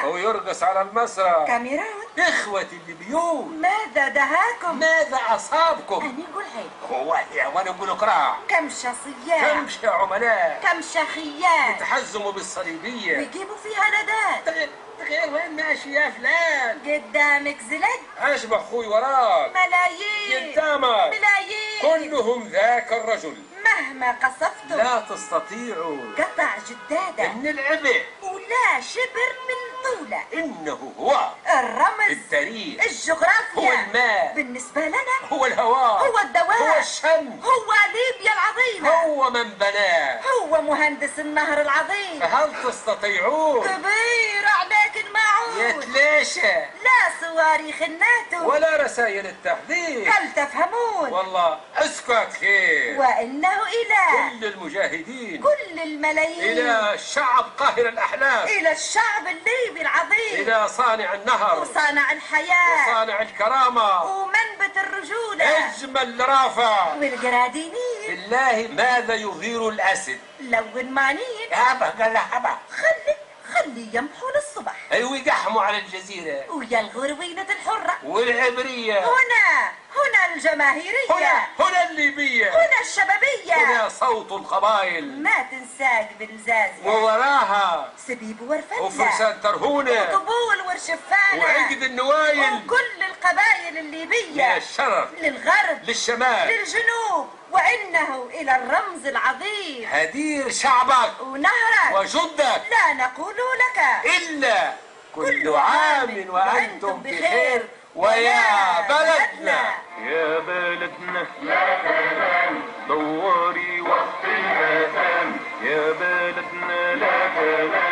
ويرقص على المسرح. كاميرون. إخوتي الليبيون، ماذا دهاكم؟ ماذا أصابكم؟ أنا نقول هيك. هو وأنا نقول اقرأ. كم شخصيات، كم عملاء، كم شخيات يتحزموا بالصليبية ويجيبوا فيها ندات. تغير وين ماشي يا فلان؟ قدامك زلد أشبه أخوي وراك، ملايين قدامك ملايين، كلهم ذاك الرجل. مهما قصفتم لا تستطيعوا قطع جداده أن العبء ولا شبر من طوله. إنه هو الرمز، التاريخ، الجغرافيا، هو الماء، بالنسبة لنا هو الهواء، هو الدواء، هو الشمس، هو ليبيا العظيمة، هو من بناه، هو مهندس النهر العظيم. فهل تستطيعون؟ كبير عليك الماعون، يتلاشى لا صواريخ الناتو ولا رسائل التحذير. هل تفهمون؟ والله اسكت خير. وإنه إله كل المجاهدين، كل الملايين، إلى شعب قاهر الأحلام، إلى الشعب الليبي العظيم، إلى صانع النهر وصانع الحياة وصانع الكرامة ومنبت الرجولة أجمل رافع. والقرادينين. بالله ماذا يغير الأسد؟ لو المانين هبه قال له هبه. خلي يمحوا للصبح أيوة يقحموا على الجزيرة ويلغوا روينة الحرة. والعبرية هنا الجماهيرية، هنا الليبية، هنا الشبابية، هنا صوت القبائل، ما تنساق بالزازية ووراها سبيب ورفلة وفرسان ترهونة وقبول ورشفانة وعقد النوايل، وكل القبائل الليبية من الشرق للغرب للشمال للجنوب، وإنه إلى الرمز العظيم هدير شعبك ونهرك وجدك. لا نقول لك إلا كل عام وأنتم بخير. ويا بلدنا، يا بلدنا لا تنام، دوري وسط الآثام، يا بلدنا لا تنام.